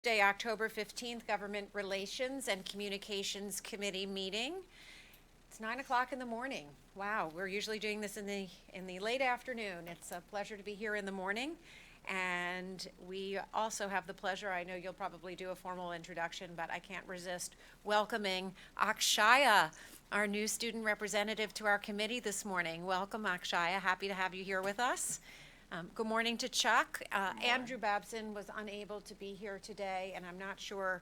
Tuesday, October 15th, Government Relations and Communications Committee meeting. It's 9 o'clock in the morning. Wow, we're usually doing this in the late afternoon. It's a pleasure to be here in the morning. And we also have the pleasure, I know you'll probably do a formal introduction, but I can't resist welcoming Akshaya, our new student representative to our committee this morning. Welcome, Akshaya. Happy to have you here with us. Good morning to Chuck. Andrew Babson was unable to be here today, and I'm not sure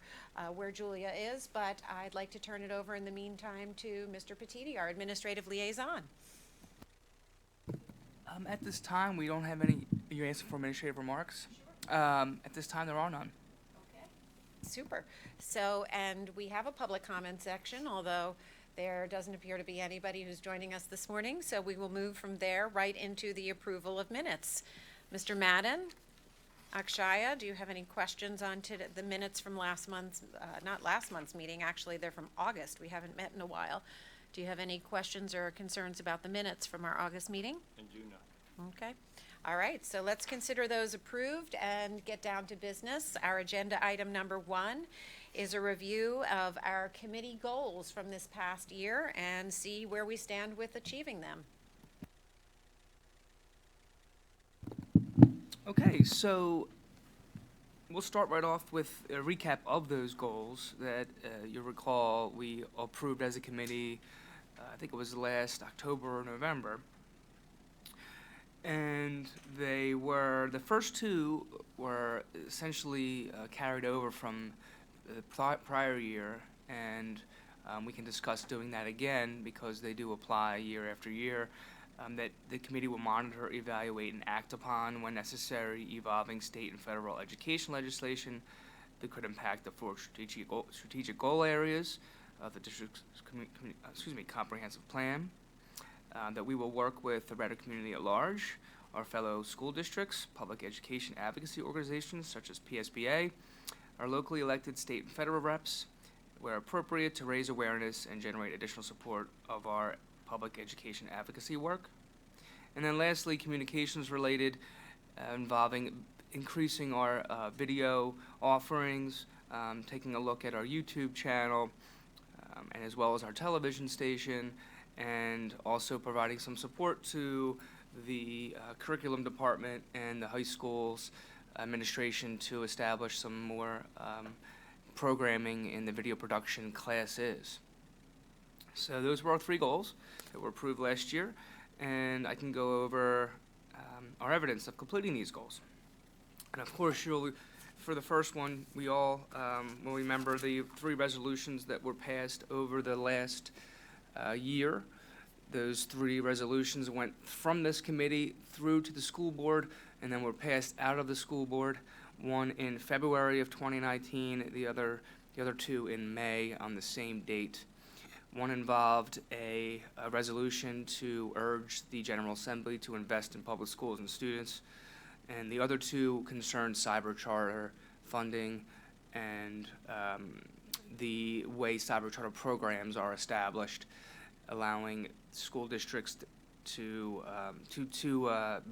where Julia is, but I'd like to turn it over in the meantime to Mr. Petiti, our administrative liaison. At this time, we don't have any. You're asking for administrative remarks? Sure. At this time, there are none. Okay. Super. So, and we have a public comment section, although there doesn't appear to be anybody who's joining us this morning, so we will move from there right into the approval of minutes. Mr. Madden, Akshaya, do you have any questions on the minutes from last month's, not last month's meeting, actually, they're from August. We haven't met in a while. Do you have any questions or concerns about the minutes from our August meeting? I do not. Okay. All right, so let's consider those approved and get down to business. Our agenda item number 1 is a review of our committee goals from this past year and see where we stand with achieving them. Okay, so we'll start right off with a recap of those goals that you'll recall we approved as a committee, I think it was last October or November. And they were, the first two were essentially carried over from the prior year, and we can discuss doing that again because they do apply year after year, that the committee will monitor, evaluate, and act upon when necessary evolving state and federal education legislation that could impact the 4 strategic goal areas of the district's comprehensive plan. That we will work with the Radnor community at large, our fellow school districts, public education advocacy organizations such as PSBA, our locally elected state and federal reps, where appropriate, to raise awareness and generate additional support of our public education advocacy work. And then lastly, communications related, involving increasing our video offerings, taking a look at our YouTube channel, and as well as our television station, and also providing some support to the curriculum department and the high school's administration to establish some more programming in the video production classes. So those were our 3 goals that were approved last year, and I can go over our evidence of completing these goals. And of course, for the first one, we all will remember the 3 resolutions that were passed over the last year. Those 3 resolutions went from this committee through to the school board and then were passed out of the school board, one in February of 2019, the other 2 in May on the same date. One involved a resolution to urge the General Assembly to invest in public schools and students, and the other 2 concerned cyber charter funding and the way cyber charter programs are established, allowing school districts to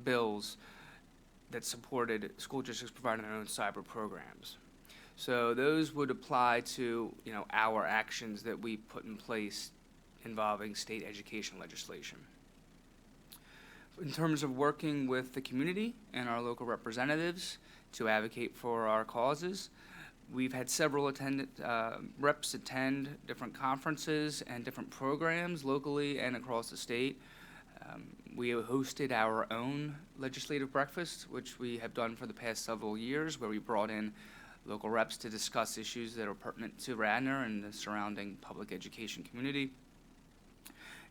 bills that supported school districts providing their own cyber programs. So those would apply to our actions that we put in place involving state education legislation. In terms of working with the community and our local representatives to advocate for our causes, we've had several reps attend different conferences and different programs locally and across the state. We hosted our own legislative breakfast, which we have done for the past several years, where we brought in local reps to discuss issues that are pertinent to Radnor and the surrounding public education community.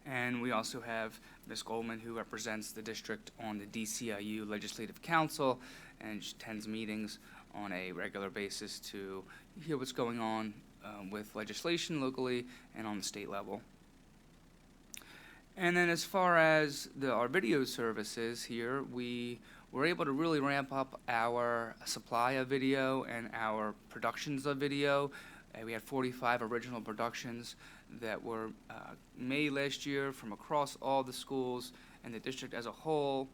And we also have Ms. Goldman, who represents the district on the DCIU Legislative Council, and she attends meetings on a regular basis to hear what's going on with legislation locally and on the state level. And then as far as our video services here, we were able to really ramp up our supply of video and our productions of video. We had 45 original productions that were made last year from across all the schools and the district as a whole.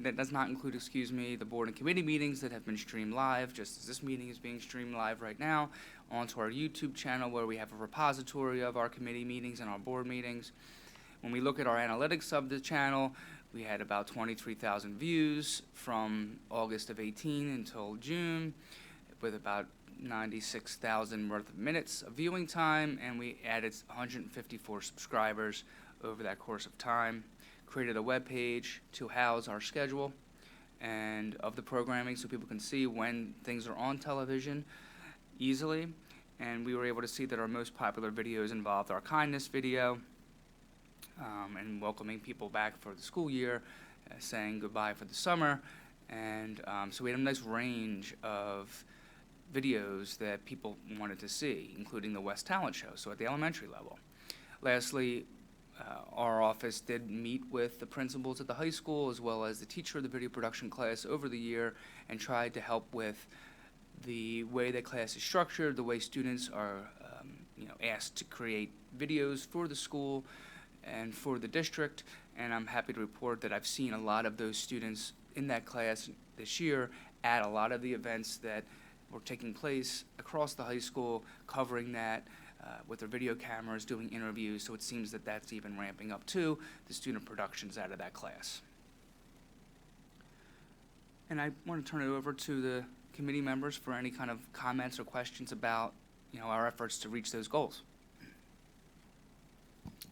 that does not include, the board and committee meetings that have been streamed live, just as this meeting is being streamed live right now, onto our YouTube channel where we have a repository of our committee meetings and our board meetings. When we look at our analytics of the channel, we had about 23,000 views from August of 18 until June, with about 96,000 worth of minutes of viewing time, and we added 154 subscribers over that course of time. Created a web page to house our schedule and of the programming so people can see when things are on television easily. And we were able to see that our most popular videos involved our kindness video, and welcoming people back for the school year, saying goodbye for the summer. And so we had a nice range of videos that people wanted to see, including the West Talent Show, so at the elementary level. Lastly, our office did meet with the principals at the high school as well as the teacher of the video production class over the year and tried to help with the way that class is structured, the way students are asked to create videos for the school and for the district. And I'm happy to report that I've seen a lot of those students in that class this year at a lot of the events that were taking place across the high school, covering that with their video cameras, doing interviews. So it seems that that's even ramping up too, the student productions out of that class. And I want to turn it over to the committee members for any kind of comments or questions about our efforts to reach those goals.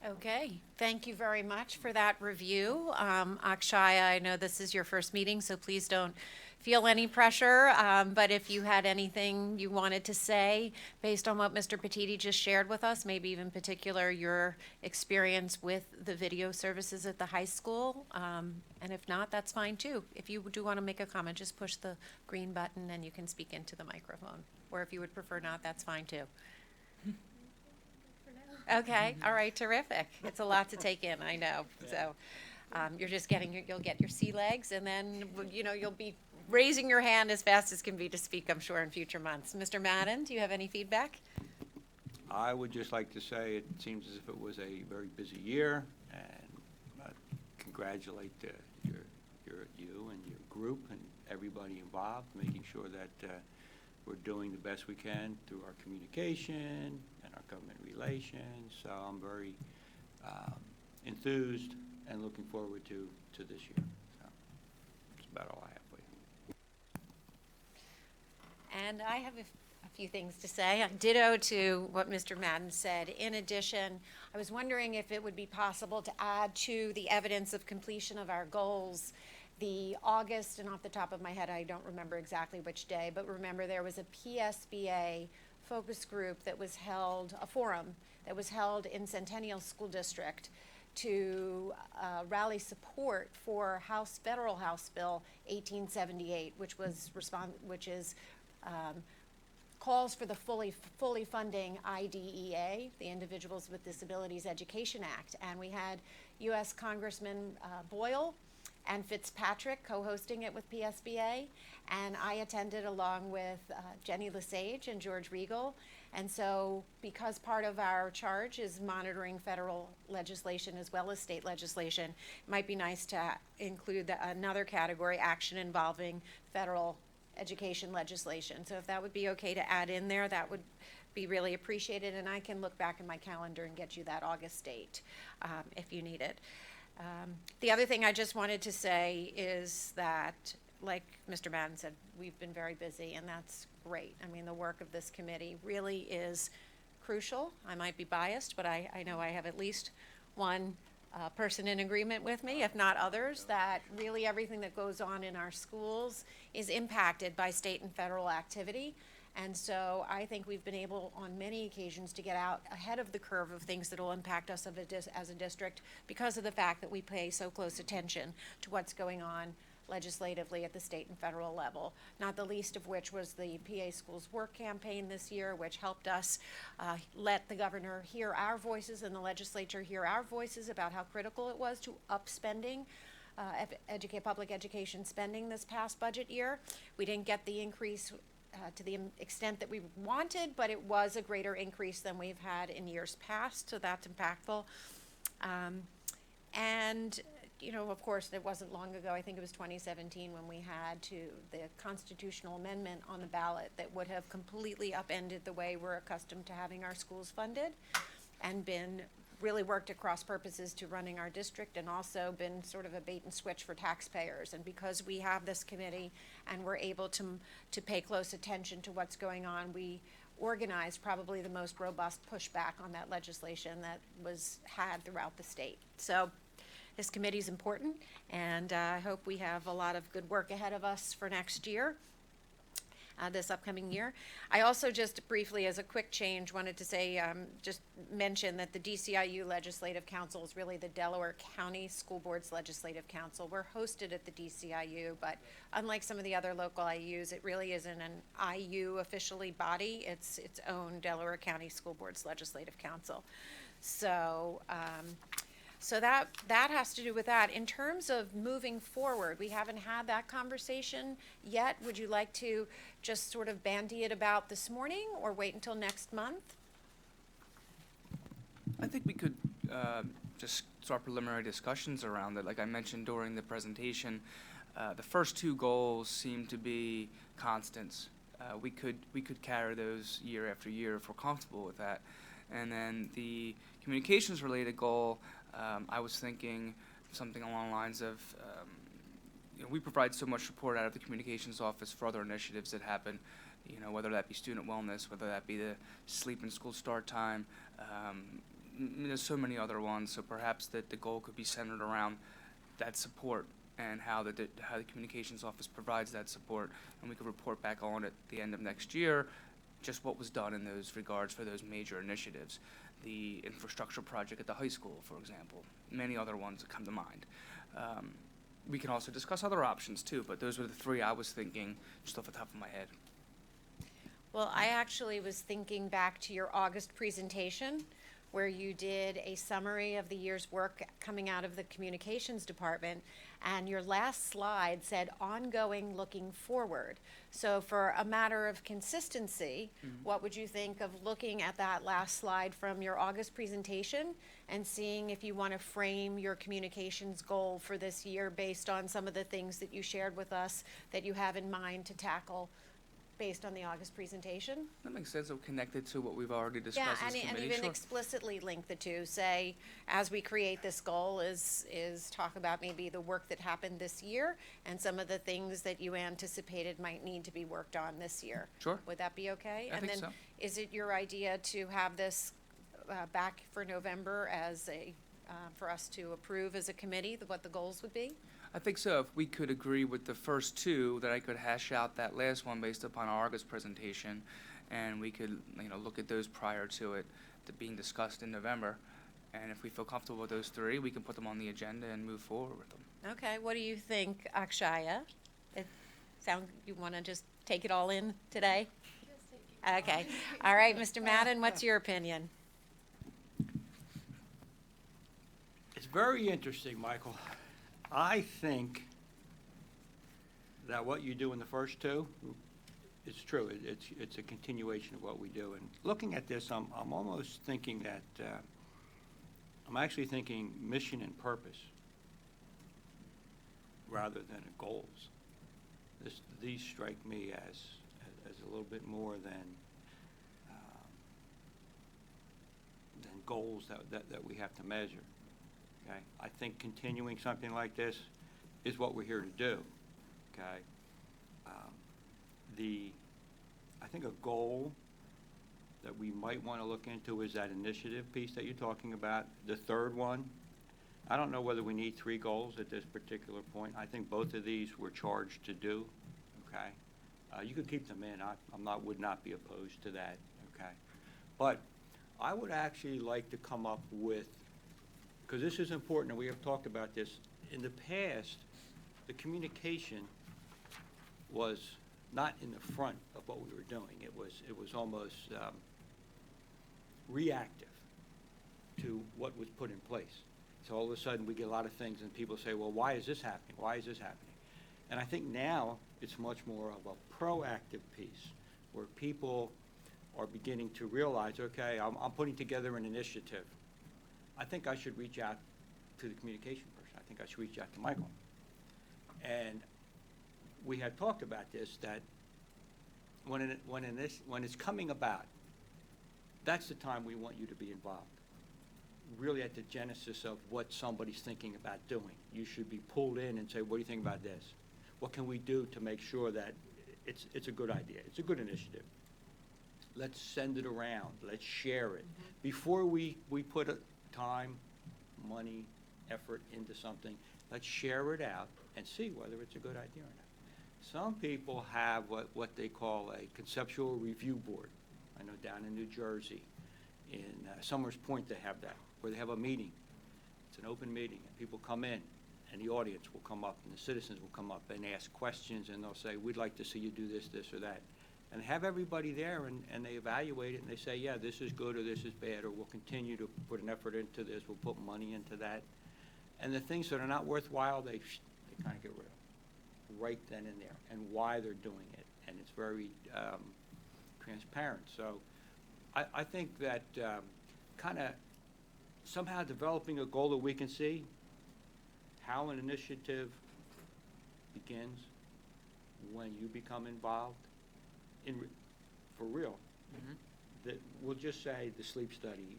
Okay, thank you very much for that review. Akshay, I know this is your first meeting, so please don't feel any pressure, but if you had anything you wanted to say based on what Mr. Petiti just shared with us, maybe even particular your experience with the video services at the high school, and if not, that's fine too. If you do want to make a comment, just push the green button and you can speak into the microphone. Or if you would prefer not, that's fine too. Okay, all right, terrific. It's a lot to take in, I know. So you're just you'll get your sea legs, and then, you'll be raising your hand as fast as can be to speak, I'm sure, in future months. Mr. Madden, do you have any feedback? I would just like to say it seems as if it was a very busy year, and congratulate you and your group and everybody involved, making sure that we're doing the best we can through our communication and our government relations. So I'm very enthused and looking forward to this year. So that's about all I have for you. And I have a few things to say. Ditto to what Mr. Madden said. In addition, I was wondering if it would be possible to add to the evidence of completion of our goals the August, and off the top of my head, I don't remember exactly which day, but remember there was a PSBA focus group that was held, a forum that was held in Centennial School District to rally support for Federal House Bill 1878, which is calls for the fully funding IDEA, the Individuals with Disabilities Education Act. And we had U.S. Congressman Boyle and Fitzpatrick co-hosting it with PSBA, and I attended along with Jenny Lesage and George Regal. And so because part of our charge is monitoring federal legislation as well as state legislation, it might be nice to include another category, action involving federal education legislation. So if that would be okay to add in there, that would be really appreciated, and I can look back in my calendar and get you that August date if you need it. The other thing I just wanted to say is that, like Mr. Madden said, we've been very busy, and that's great. I mean, the work of this committee really is crucial. I might be biased, but I know I have at least one person in agreement with me, if not others, that really everything that goes on in our schools is impacted by state and federal activity. And so I think we've been able on many occasions to get out ahead of the curve of things that will impact us as a district because of the fact that we pay so close attention to what's going on legislatively at the state and federal level, not the least of which was the PA Schools Work campaign this year, which helped us let the governor hear our voices and the legislature hear our voices about how critical it was to up spending, public education spending this past budget year. We didn't get the increase to the extent that we wanted, but it was a greater increase than we've had in years past, so that's impactful. And of course, it wasn't long ago, I think it was 2017, when we had the constitutional amendment on the ballot that would have completely upended the way we're accustomed to having our schools funded, and been really worked at cross purposes to running our district, and also been sort of a bait and switch for taxpayers. And because we have this committee and we're able to pay close attention to what's going on, we organized probably the most robust pushback on that legislation that was had throughout the state. So this committee is important, and I hope we have a lot of good work ahead of us for next year, this upcoming year. I also just briefly, as a quick change, wanted to say, just mention that the DCIU Legislative Council is really the Delaware County School Board's Legislative Council. We're hosted at the DCIU, but unlike some of the other local IUs, it really isn't an IU officially body. It's its own Delaware County School Board's Legislative Council. So, so that has to do with that. In terms of moving forward, we haven't had that conversation yet. Would you like to just sort of bandy it about this morning, or wait until next month? I think we could just start preliminary discussions around it. Like I mentioned during the presentation, the first two goals seem to be constants. We could carry those year after year if we're comfortable with that. And then the communications related goal, I was thinking something along the lines of, we provide so much support out of the communications office for other initiatives that happen, whether that be student wellness, whether that be the sleep and school start time. There's so many other ones, so perhaps that the goal could be centered around that support and how the communications office provides that support, and we could report back on it at the end of next year, just what was done in those regards for those major initiatives. The infrastructure project at the high school, for example, many other ones that come to mind. We can also discuss other options too, but those were the three I was thinking just off the top of my head. Well, I actually was thinking back to your August presentation, where you did a summary of the year's work coming out of the communications department, and your last slide said ongoing looking forward. So for a matter of consistency, what would you think of looking at that last slide from your August presentation and seeing if you want to frame your communications goal for this year based on some of the things that you shared with us that you have in mind to tackle based on the August presentation? That makes sense. So connected to what we've already discussed as a and committee. even Sure. explicitly link the two. Say, as we create this goal, is talk about maybe the work that happened this year and some of the things that you anticipated might need to be worked on this year. Sure. Would that be okay? I think And so. then, is it your idea to have this back for November as for us to approve as a committee, what the goals would be? I think so. If we could agree with the first two, that I could hash out that last one based upon our August presentation, and we could, look at those prior to it being discussed in November. And if we feel comfortable with those three, we can put them on the agenda and move forward with them. Okay, what do you think, Akshaya? You want to just take it all in today? Okay, all right, Mr. Madden, what's your opinion? It's very interesting, Michael. I think that what you do in the first two, it's true. It's a continuation of what we do. And looking at this, I'm almost thinking that, I'm actually thinking mission and purpose rather than goals. These strike me as a little bit more than goals that we have to measure. Okay? I think continuing something like this is what we're here to do. Okay? I think a goal that we might want to look into is that initiative piece that you're talking about. The third one, I don't know whether we need 3 goals at this particular point. I think both of these we're charged to do. Okay? You could keep them in. Would not be opposed to that. Okay? But I would actually like to come up with, because this is important, and we have talked about this. In the past, the communication was not in the front of what we were doing. It was almost reactive to what was put in place. So all of a sudden, we get a lot of things, and people say, well, why is this happening? Why is this happening? And I think now it's much more of a proactive piece, where people are beginning to realize, okay, I'm putting together an initiative. I think I should reach out to the communication person. I think I should reach out to Michael. And we had talked about this, that when it's coming about, that's the time we want you to be involved. Really at the genesis of what somebody's thinking about doing. You should be pulled in and say, what do you think about this? What can we do to make sure that it's a good idea? It's a good initiative. Let's send it around. Let's share it. Before we put time, money, effort into something, let's share it out and see whether it's a good idea or not. Some people have what they call a conceptual review board. I know down in New Jersey, in Summers Point, they have that, where they have a meeting. It's an open meeting, and people come in, and the audience will come up, and the citizens will come up and ask questions, and they'll say, we'd like to see you do this, this, or that. And have everybody there, and they evaluate it, and they say, yeah, this is good, or this is bad, or we'll continue to put an effort into this, we'll put money into that. And the things that are not worthwhile, they kind of get rid of right then and there, and why they're doing it. And it's very transparent. So I think that kind of somehow developing a goal that we can see how an initiative begins, when you become involved, for real. That we'll just say the sleep study,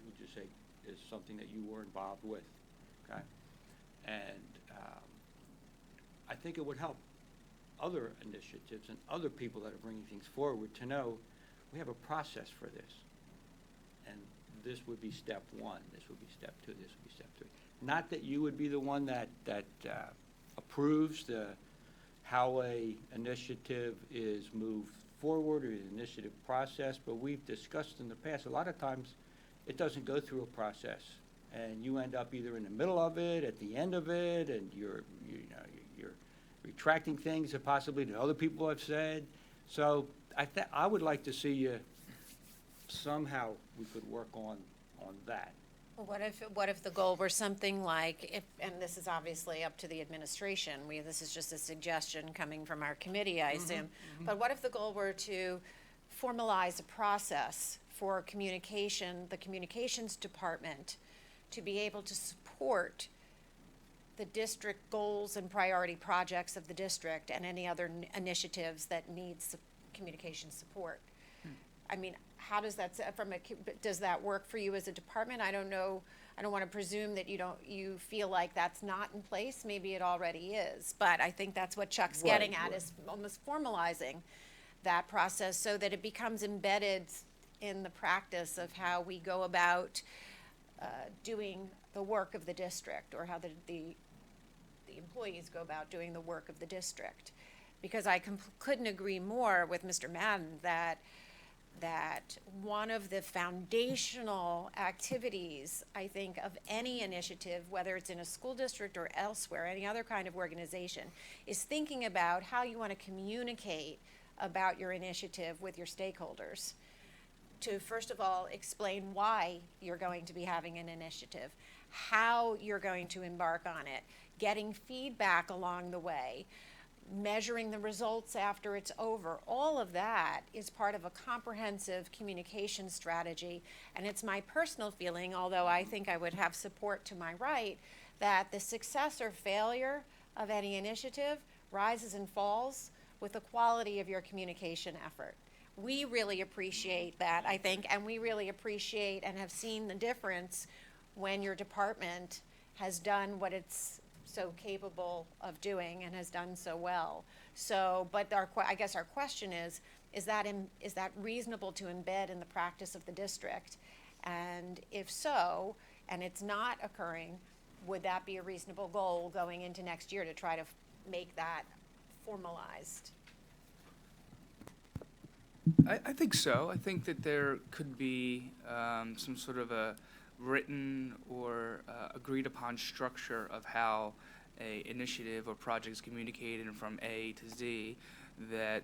we'll just say is something that you were involved with, okay? And I think it would help other initiatives and other people that are bringing things forward to know we have a process for this. And this would be step one, this would be step two, this would be step three. Not that you would be the one that approves how a initiative is moved forward or the initiative process, but we've discussed in the past, a lot of times it doesn't go through a process. And you end up either in the middle of it, at the end of it, and you're retracting things that possibly that other people have said. So I would like to see you, somehow we could work on that. Well, what if the goal were something like, and this is obviously up to the administration, this is just a suggestion coming from our committee, I assume, but what if the goal were to formalize a process for communication, the communications department, to be able to support the district goals and priority projects of the district and any other initiatives that needs communication support? I mean, how does that, does that work for you as a department? I don't know, I don't want to presume that you feel like that's not in place. Maybe it already is, but I think that's what Chuck's getting at, is almost formalizing that process so that it becomes embedded in the practice of how we go about doing the work of the district, or how the employees go about doing the work of the district. Because I couldn't agree more with Mr. Madden that one of the foundational activities, I think, of any initiative, whether it's in a school district or elsewhere, any other kind of organization, is thinking about how you want to communicate about your initiative with your stakeholders. To, first of all, explain why you're going to be having an initiative, how you're going to embark on it, getting feedback along the way, measuring the results after it's over. All of that is part of a comprehensive communication strategy. And it's my personal feeling, although I think I would have support to my right, that the success or failure of any initiative rises and falls with the quality of your communication effort. We really appreciate that, I think, and we really appreciate and have seen the difference when your department has done what it's so capable of doing and has done so well. So, but I guess our question is that reasonable to embed in the practice of the district? And if so, and it's not occurring, would that be a reasonable goal going into next year to try to make that formalized? I think so. I think that there could be some sort of a written or agreed upon structure of how a initiative or project is communicated from A to Z that,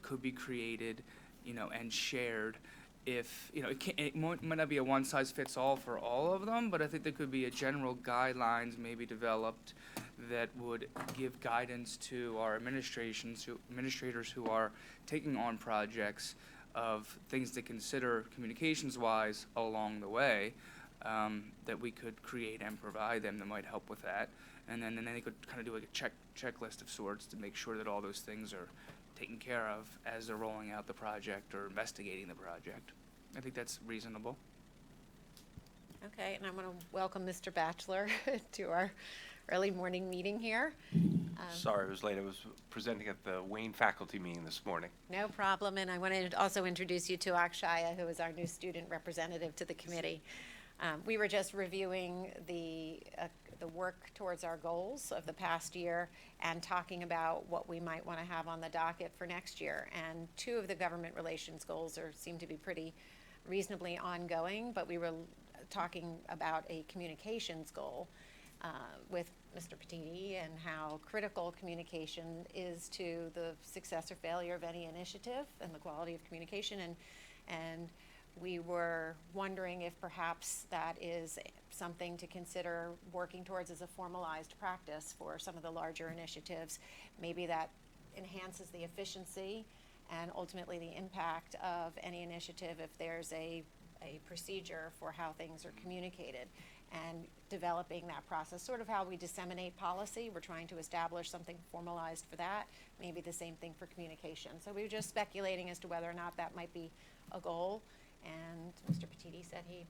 could be created, and shared. If, it might not be a one-size-fits-all for all of them, but I think there could be a general guidelines maybe developed that would give guidance to our administrators who are taking on projects of things to consider communications-wise along the way. that we could create and provide them that might help with that. And then they could kind of do like a checklist of sorts to make sure that all those things are taken care of as they're rolling out the project or investigating the project. I think that's reasonable. Okay, and I'm going to welcome Mr. Batchelor to our early morning meeting here. Sorry, I was late. I was presenting at the Wayne faculty meeting this morning. No problem, and I want to also introduce you to Akshaya, who is our new student representative to the committee. We were just reviewing the work towards our goals of the past year and talking about what we might want to have on the docket for next year. And two of the government relations goals seem to be pretty reasonably ongoing, but we were talking about a communications goal with Mr. Patini and how critical communication is to the success or failure of any initiative and the quality of communication. And we were wondering if perhaps that is something to consider working towards as a formalized practice for some of the larger initiatives. Maybe that enhances the efficiency and ultimately the impact of any initiative if there's a procedure for how things are communicated, and developing that process, sort of how we disseminate policy. We're trying to establish something formalized for that, maybe the same thing for communication. So we were just speculating as to whether or not that might be a goal, and Mr. Patiti said he'd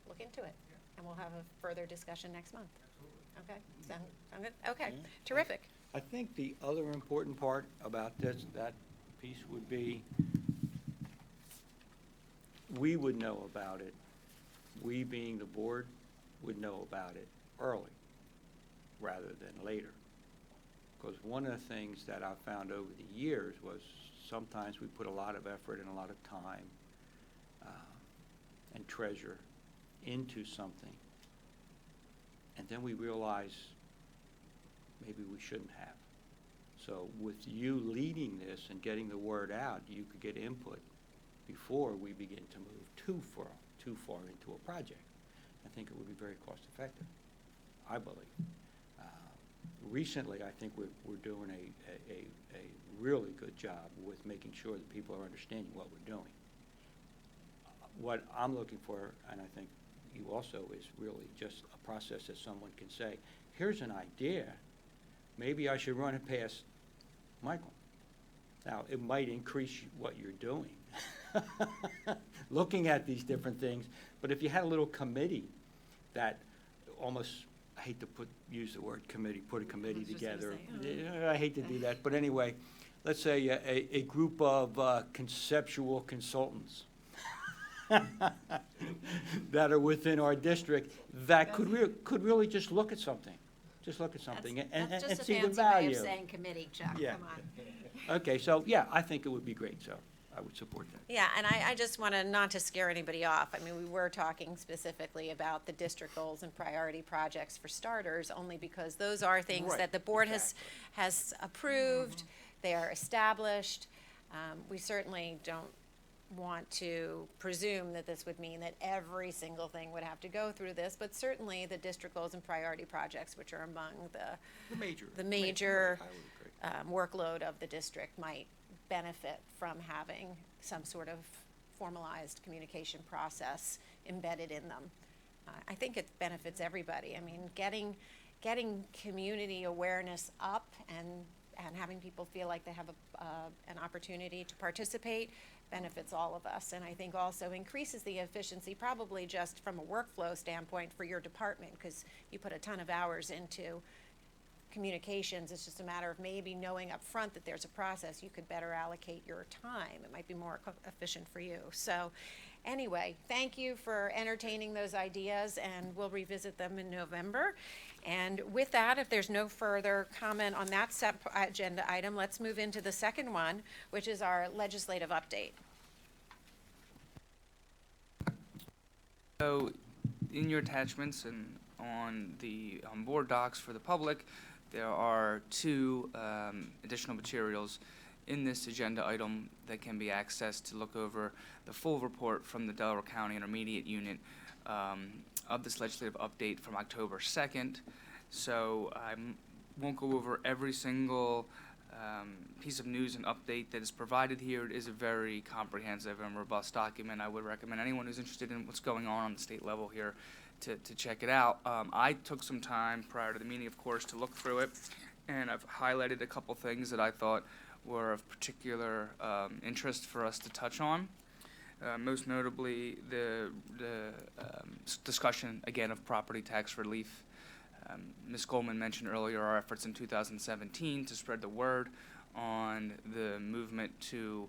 look into it, and we'll have a further discussion next month. Okay, sound good? Okay, Yeah. terrific. I think the other important part about that piece would be, we would know about it, we being the board would know about it early rather than later. Because one of the things that I've found over the years was sometimes we put a lot of effort and a lot of time and treasure into something, and then we realize maybe we shouldn't have. So with you leading this and getting the word out, you could get input before we begin to move too far into a project. I think it would be very cost effective, I believe. Recently, I think we're doing a really good job with making sure that people are understanding what we're doing. What I'm looking for, and I think you also, is really just a process that someone can say, here's an idea, maybe I should run it past Michael. Now, it might increase what you're doing, looking at these different things, but if you had a little committee that almost, I hate to use the word committee, put a committee together. I hate to do that, but anyway, let's say a group of conceptual consultants that are within our district that could really just look at something. Just look at something and see the value. That's just a fancy way of saying committee, Chuck, Yeah. come on. Okay, so, yeah, I think it would be great, so I would support that. Yeah, and I just want to, not to scare anybody off, I mean, we were talking specifically about the district goals and priority projects for starters, only because those are things Right, that the board exactly. has approved, they are established. We certainly don't want to presume that this would mean that every single thing would have to go through this, but certainly the district goals and priority projects, which are among the major I would agree. workload of the district, might benefit from having some sort of formalized communication process embedded in them. I think it benefits everybody. I mean, getting community awareness up and having people feel like they have an opportunity to participate benefits all of us, and I think also increases the efficiency, probably just from a workflow standpoint for your department, because you put a ton of hours into communications. It's just a matter of maybe knowing up front that there's a process. You could better allocate your time. It might be more efficient for you. So anyway, thank you for entertaining those ideas, and we'll revisit them in November. And with that, if there's no further comment on that agenda item, let's move into the second one, which is our legislative update. So, in your attachments and on the board docs for the public, there are two additional materials in this agenda item that can be accessed to look over the full report from the Delaware County Intermediate Unit of this legislative update from October 2nd. So I won't go over every single piece of news and update that is provided here. It is a very comprehensive and robust document. I would recommend anyone who's interested in what's going on the state level here to check it out. I took some time prior to the meeting, of course, to look through it, and I've highlighted a couple things that I thought were of particular interest for us to touch on. Most notably, the discussion, again, of property tax relief. Ms. Goldman mentioned earlier our efforts in 2017 to spread the word on the movement to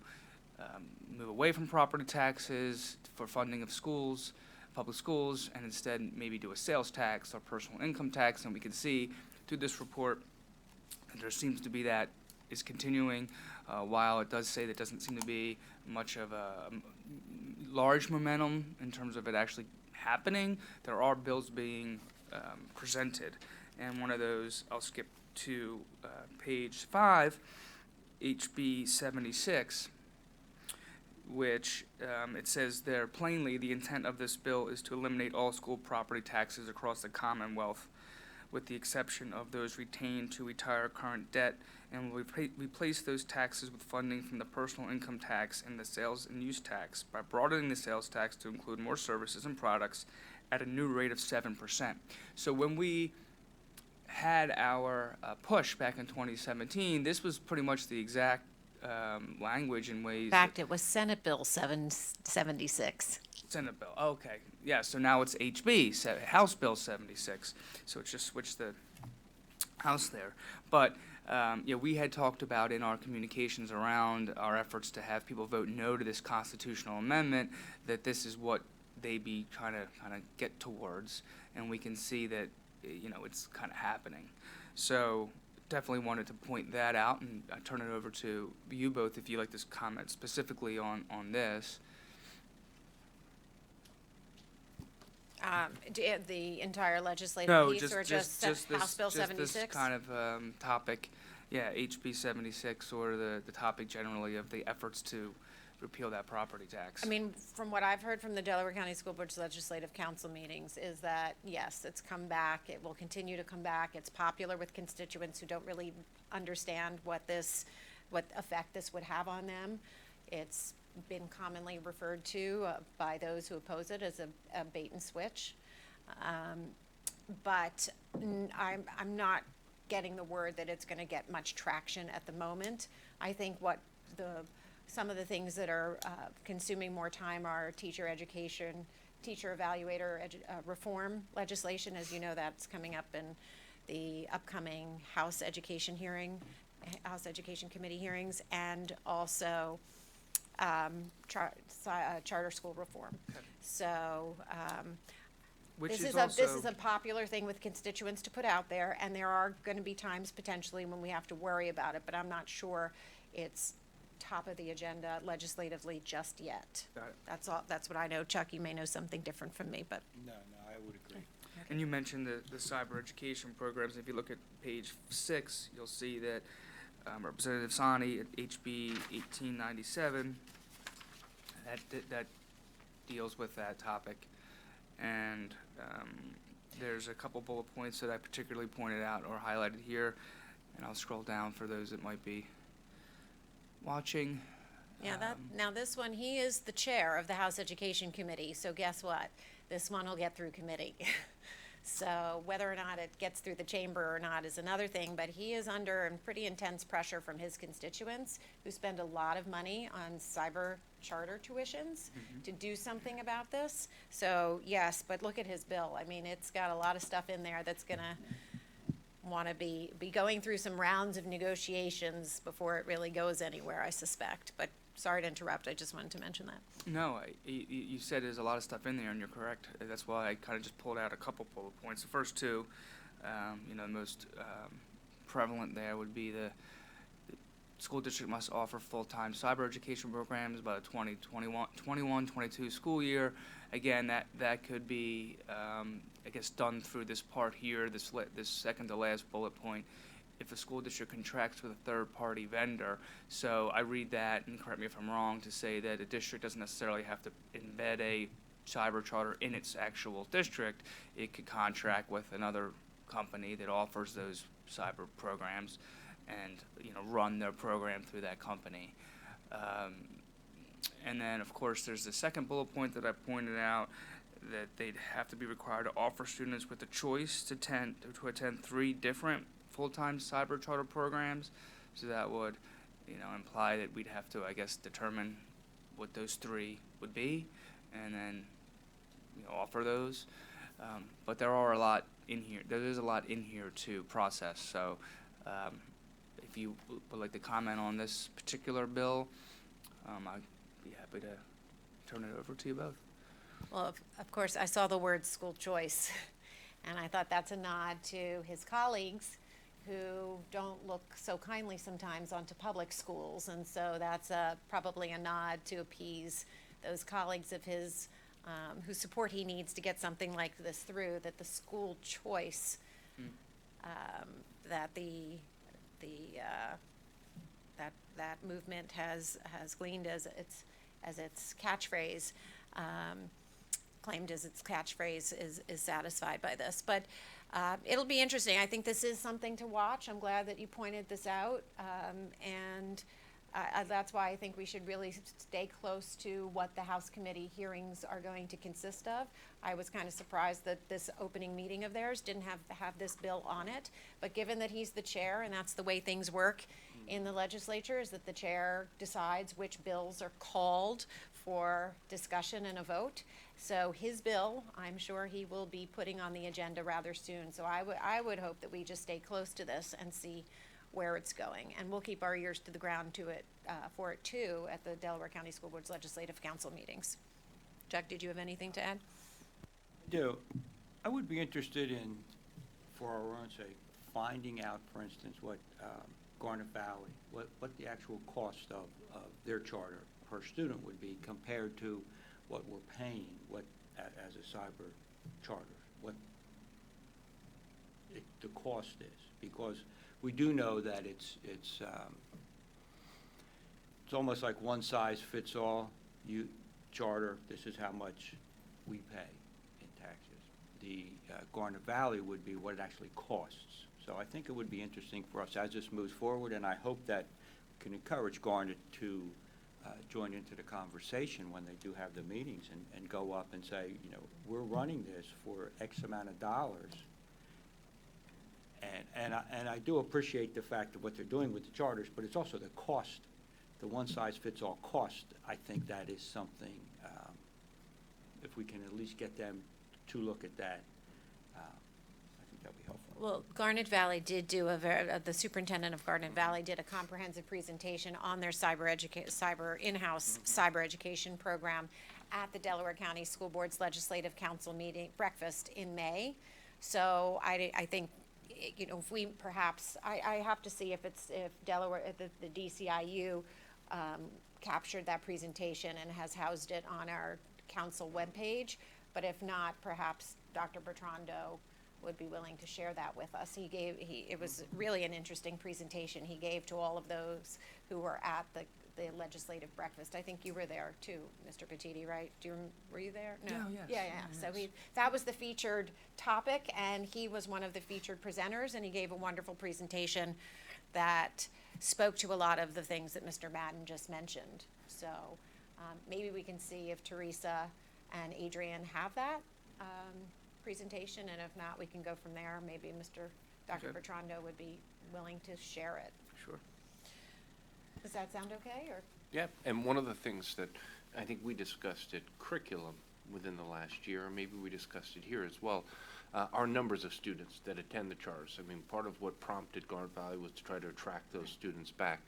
move away from property taxes for funding of schools, public schools, and instead maybe do a sales tax or personal income tax. And we can see through this report that there seems to be that is continuing. While it does say that doesn't seem to be much of a large momentum in terms of it actually happening, there are bills being presented. And one of those, I'll skip to page 5, HB 76, which it says there plainly the intent of this bill is to eliminate all school property taxes across the Commonwealth, with the exception of those retained to retire current debt, and will replace those taxes with funding from the personal income tax and the sales and use tax by broadening the sales tax to include more services and products at a new rate of 7%. So when we had our push back in 2017, this was pretty much the exact language in ways. In fact, it was Senate Bill 776. Senate bill, okay. Yeah, so now it's HB, House Bill 76. So it's just switched the House there. But yeah, we had talked about in our communications around our efforts to have people vote no to this constitutional amendment, that this is what they be trying to kind of get towards, and we can see that, you know, it's kind of happening. So definitely wanted to point that out, and I turn it over to you both if you'd like to comment specifically on this. The entire legislative piece, or just this, House Bill just 76? this kind of topic, yeah, HB 76, or the topic generally of the efforts to repeal that property tax. I mean, from what I've heard from the Delaware County School Board's Legislative Council meetings is that, yes, it's come back, it will continue to come back, it's popular with constituents who don't really understand what effect this would have on them. It's been commonly referred to by those who oppose it as a bait and switch. But I'm not getting the word that it's gonna get much traction at the moment. I think some of the things that are consuming more time are teacher education, teacher evaluator reform legislation. As you know, that's coming up in the upcoming House Education Committee hearings, and also charter school reform. Okay. So Which this is is a popular thing with constituents to put out there, and there are going to be times potentially when we have to worry about it, but I'm not sure it's top of the agenda legislatively just yet. Got it. That's all. That's what I know. Chuck, you may know something different from me, but. No, I would agree. And you mentioned the cyber education programs. If you look at page 6, you'll see that Representative Sani at HB 1897, that deals with that topic. And there's a couple bullet points that I particularly pointed out or highlighted here, and I'll scroll down for those that might be watching. Yeah, now this one, he is the chair of the House Education Committee, so guess what? This one will get through committee. So whether or not it gets through the chamber or not is another thing, but he is under pretty intense pressure from his constituents who spend a lot of money on cyber charter tuitions to do something about this. So yes, but look at his bill. I mean, it's got a lot of stuff in there that's gonna want to be going through some rounds of negotiations before it really goes anywhere, I suspect. But sorry to interrupt, I just wanted to mention that. No, you said there's a lot of stuff in there, and you're correct. That's why I kind of just pulled out a couple bullet points. The first two, the most prevalent there would be the school district must offer full-time cyber education programs by the 2021-22 school year. Again, that could be, I guess, done through this part here, this second to last bullet point, if the school district contracts with a third-party vendor. So I read that, and correct me if I'm wrong, to say that a district doesn't necessarily have to embed a cyber charter in its actual district. It could contract with another company that offers those cyber programs and, run their program through that company. And then, of course, there's the second bullet point that I pointed out, that they'd have to be required to offer students with the choice to attend 3 different full-time cyber charter programs. So that would, imply that we'd have to, I guess, determine what those 3 would be, and then, offer those. But there are a lot in here. There is a lot in here to process. So, if you would like to comment on this particular bill, I'd be happy to turn it over to you both. Well, of course, I saw the word school choice, and I thought that's a nod to his colleagues who don't look so kindly sometimes onto public schools, and so that's probably a nod to appease those colleagues of his whose support he needs to get something like this through, that the school choice, that that movement has gleaned as its catchphrase, claimed as its catchphrase, is satisfied by this. But it'll be interesting. I think this is something to watch. I'm glad that you pointed this out, and that's why I think we should really stay close to what the House committee hearings are going to consist of. I was kind of surprised that this opening meeting of theirs didn't have this bill on it, but given that he's the chair, and that's the way things work in the legislature, is that the chair decides which bills are called for discussion and a vote. So his bill, I'm sure he will be putting on the agenda rather soon. So I would hope that we just stay close to this and see where it's going, and we'll keep our ears to the ground for it too at the Delaware County School Board's Legislative Council meetings. Jack, did you have anything to add? I do. I would be interested in, for our own sake, finding out, for instance, what Garnet Valley, what the actual cost of their charter per student would be compared to what we're paying as a cyber charter, what the cost is, because we do know that it's almost like one size fits all. You charter, this is how much we pay in taxes. The Garnet Valley would be what it actually costs. So I think it would be interesting for us as this moves forward, and I hope that we can encourage Garnet to join into the conversation when they do have the meetings and go up and say, we're running this for X amount of dollars. And I do appreciate the fact of what they're doing with the charters, but it's also the cost, the one-size-fits-all cost. I think that is something, if we can at least get them to look at that, I think that'll be helpful. Well, Garnet Valley did do the superintendent of Garnet Valley did a comprehensive presentation on their in-house cyber education program at the Delaware County School Board's Legislative Council breakfast in May. So I think, if we perhaps, I have to see if Delaware, the DCIU captured that presentation and has housed it on our council webpage. But if not, perhaps Dr. Bertrando would be willing to share that with us. It was really an interesting presentation he gave to all of those who were at the legislative breakfast. I think you were there too, Mr. Petiti, right? Were you there? No. Yes. Yeah. So that was the featured topic, and he was one of the featured presenters, and he gave a wonderful presentation that spoke to a lot of the things that Mr. Madden just mentioned. So maybe we can see if Teresa and Adrian have that presentation, and if not, we can go from there. Maybe Dr. Okay. Bertrando would be willing to share it. Sure. Does that sound okay, or? Yeah, and one of the things that I think we discussed at curriculum within the last year, or maybe we discussed it here as well, are numbers of students that attend the charters. I mean, part of what prompted Garnet Valley was to try to attract those students back.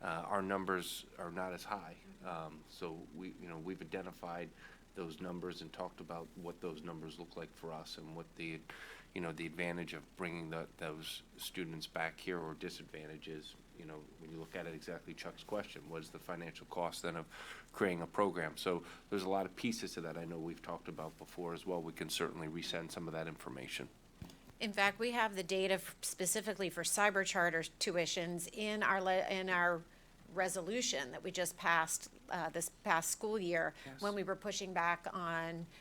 Our numbers are not as high, so we've identified those numbers and talked about what those numbers look like for us and what the advantage of bringing those students back here or disadvantages. When you look at it, exactly Chuck's question, what is the financial cost then of creating a program? So there's a lot of pieces to that I know we've talked about before as well. We can certainly resend some of that information. In fact, we have the data specifically for cyber charter tuitions in our resolution that we just passed this past school year. Yes. When we were pushing back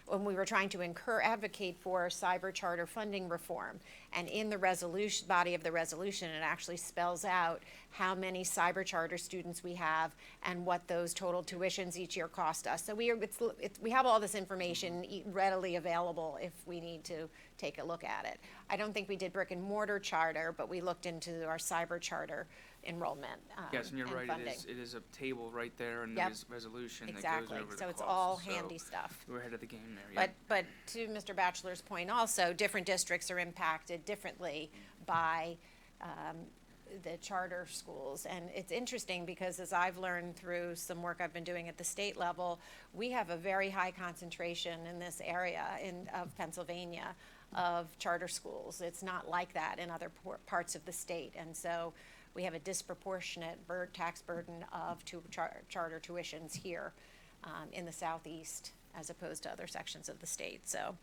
when we were trying to advocate for cyber charter funding reform. And in the resolution, body of the resolution, it actually spells out how many cyber charter students we have and what those total tuitions each year cost us. So we have all this information readily available if we need to take a look at it. I don't think we did brick and mortar charter, but we looked into our cyber charter enrollment Yes, and you're right, funding. it is a table right there in the Yep. Resolution that goes Exactly, over the so it's costs, all so handy stuff. We're ahead of the game there, yeah. But to Mr. Batchelor's point also, different districts are impacted differently by the charter schools. And it's interesting because as I've learned through some work I've been doing at the state level, we have a very high concentration in this area of Pennsylvania of charter schools. It's not like that in other parts of the state. And so we have a disproportionate tax burden of charter tuitions here in the southeast as opposed to other sections of the state. So,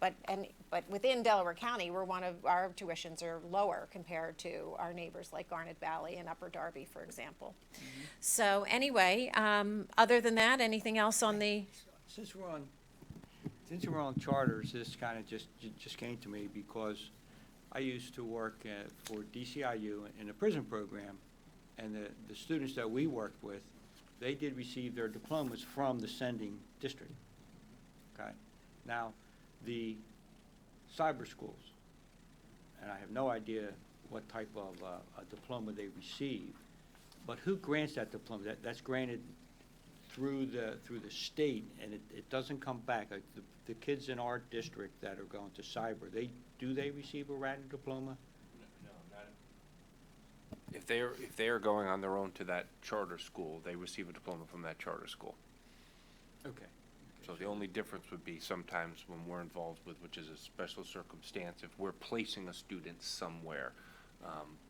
but within Delaware County, our tuitions are lower compared to our neighbors like Garnet Valley and Upper Darby, for example. So anyway, other than that, anything else on the? Since we're on charters, this kind of just came to me because I used to work for DCIU in the prison program, and the students that we worked with, they did receive their diplomas from the sending district. Okay? Now, the cyber schools, and I have no idea what type of a diploma they receive, but who grants that diploma? That's granted through the state, and it doesn't come back. Like the kids in our district that are going to cyber, do they receive a Radnor diploma? No, not. If they are going on their own to that charter school, they receive a diploma from that charter school. Okay. So the only difference would be sometimes when we're involved with, which is a special circumstance, if we're placing a student somewhere.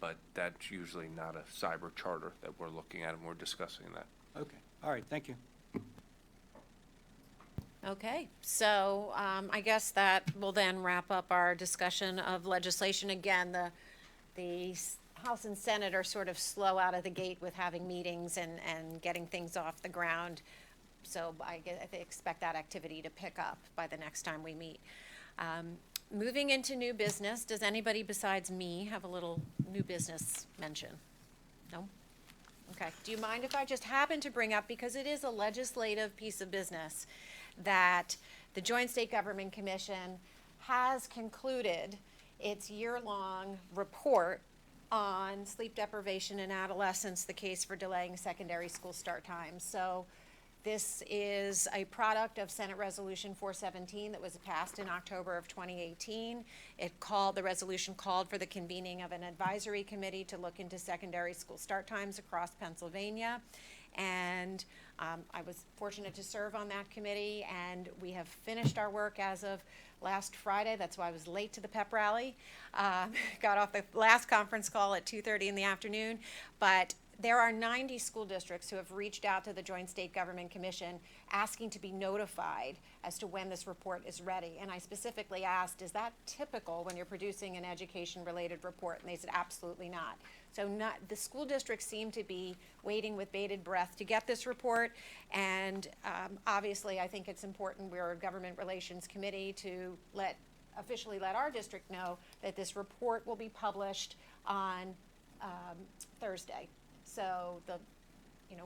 But that's usually not a cyber charter that we're looking at, and we're discussing that. Okay. All right. Thank you. Okay, so I guess that will then wrap up our discussion of legislation. Again, the House and Senate are sort of slow out of the gate with having meetings and getting things off the ground. So I expect that activity to pick up by the next time we meet. Moving into new business, does anybody besides me have a little new business mention? No? Okay, do you mind if I just happen to bring up, because it is a legislative piece of business, that the Joint State Government Commission has concluded its year-long report on sleep deprivation in adolescents, the case for delaying secondary school start times. So this is a product of Senate Resolution 417 that was passed in October of 2018. The resolution called for the convening of an advisory committee to look into secondary school start times across Pennsylvania. And I was fortunate to serve on that committee, and we have finished our work as of last Friday. That's why I was late to the pep rally. Got off the last conference call at 2:30 in the afternoon, but there are 90 school districts who have reached out to the Joint State Government Commission asking to be notified as to when this report is ready. And I specifically asked, is that typical when you're producing an education-related report? And they said, absolutely not. So the school districts seem to be waiting with bated breath to get this report. And obviously, I think it's important, we're a government relations committee, to officially let our district know that this report will be published on Thursday. So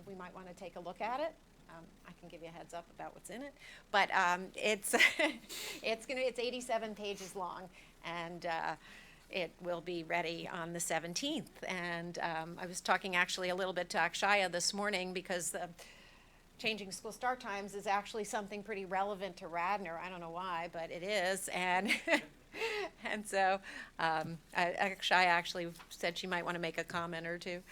we might want to take a look at it. I can give you a heads up about what's in it, but it's 87 pages long, and it will be ready on the 17th. And I was talking actually a little bit to Akshaya this morning, because the changing school start times is actually something pretty relevant to Radnor. I don't know why, but it is, and and so Akshaya actually said she might want to make a comment or two.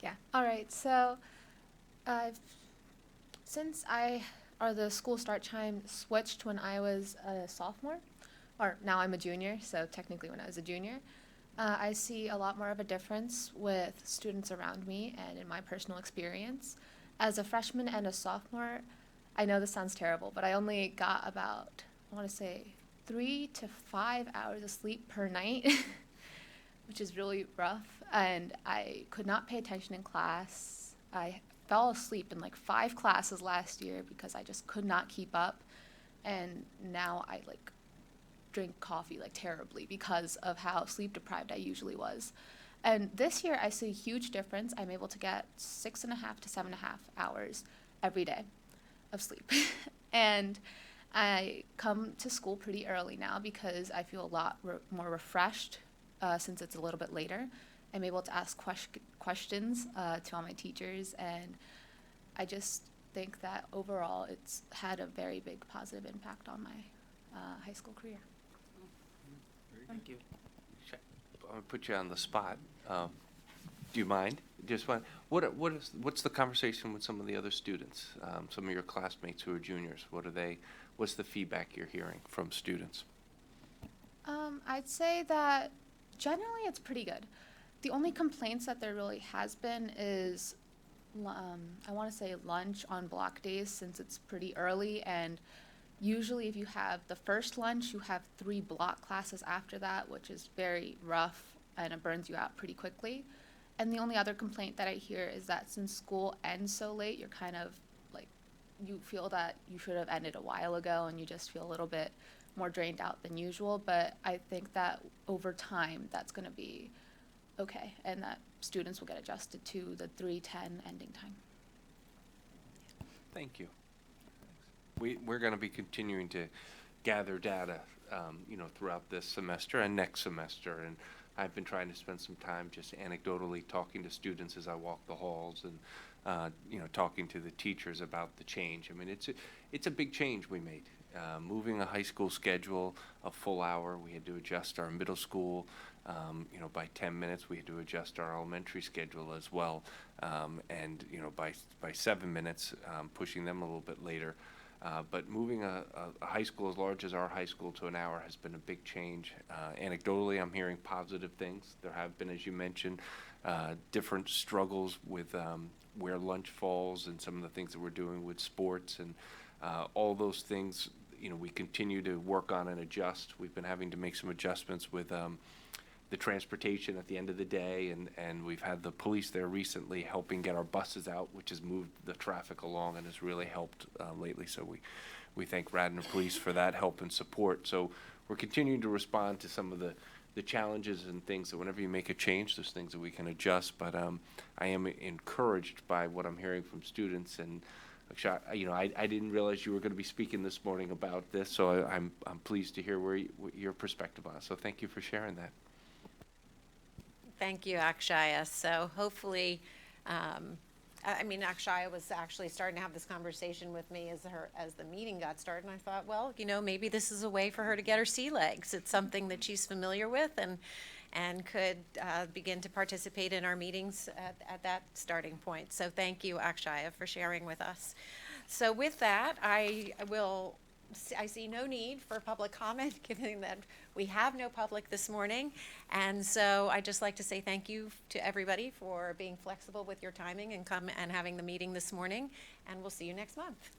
Yeah. All right. So, since the school start time switched when I was a sophomore, or now I'm a junior, so technically when I was a junior, I see a lot more of a difference with students around me and in my personal experience. As a freshman and a sophomore, I know this sounds terrible, but I only got about, I want to say, 3 to 5 hours of sleep per night, which is really rough. And I could not pay attention in class. I fell asleep in like 5 classes last year because I just could not keep up. And now I drink coffee like terribly because of how sleep deprived I usually was. And this year I see a huge difference. I'm able to get 6.5 to 7.5 hours every day of sleep. And I come to school pretty early now because I feel a lot more refreshed since it's a little bit later. I'm able to ask questions to all my teachers, and I just think that overall it's had a very big positive impact on my high school career. Thank you. I'm gonna put you on the spot. Do you mind? Just what's the conversation with some of the other students, some of your classmates who are juniors? What's the feedback you're hearing from students? I'd say that generally it's pretty good. The only complaints that there really has been is, I want to say lunch on block days, since it's pretty early, and usually if you have the first lunch, you have 3 block classes after that, which is very rough and it burns you out pretty quickly. And the only other complaint that I hear is that since school ends so late, you're kind of like, you feel that you should have ended a while ago and you just feel a little bit more drained out than usual. But I think that over time, that's going to be okay, and that students will get adjusted to the 3:10 ending time. Thank you. We're going to be continuing to gather data, throughout this semester and next semester. And I've been trying to spend some time just anecdotally talking to students as I walk the halls and, talking to the teachers about the change. I mean, it's a big change we made. Moving a high school schedule a full hour, we had to adjust our middle school, by 10 minutes. We had to adjust our elementary schedule as well. And, by 7 minutes, pushing them a little bit later. But moving a high school as large as our high school to an hour has been a big change. Anecdotally, I'm hearing positive things. There have been, as you mentioned, different struggles with where lunch falls and some of the things that we're doing with sports and all those things. We continue to work on and adjust. We've been having to make some adjustments with the transportation at the end of the day, and we've had the police there recently helping get our buses out, which has moved the traffic along and has really helped lately. So we thank Radnor Police for that help and support. So we're continuing to respond to some of the challenges and things that whenever you make a change, there's things that we can adjust. But I am encouraged by what I'm hearing from students. And I didn't realize you were going to be speaking this morning about this, so I'm pleased to hear your perspective on it. So thank you for sharing that. Thank you, Akshaya. So hopefully, Akshaya was actually starting to have this conversation with me as the meeting got started, and I thought, well, maybe this is a way for her to get her sea legs. It's something that she's familiar with and could begin to participate in our meetings at that starting point. So thank you, Akshaya, for sharing with us. So with that, I see no need for public comment, given that we have no public this morning. And so I'd just like to say thank you to everybody for being flexible with your timing and having the meeting this morning. And we'll see you next month.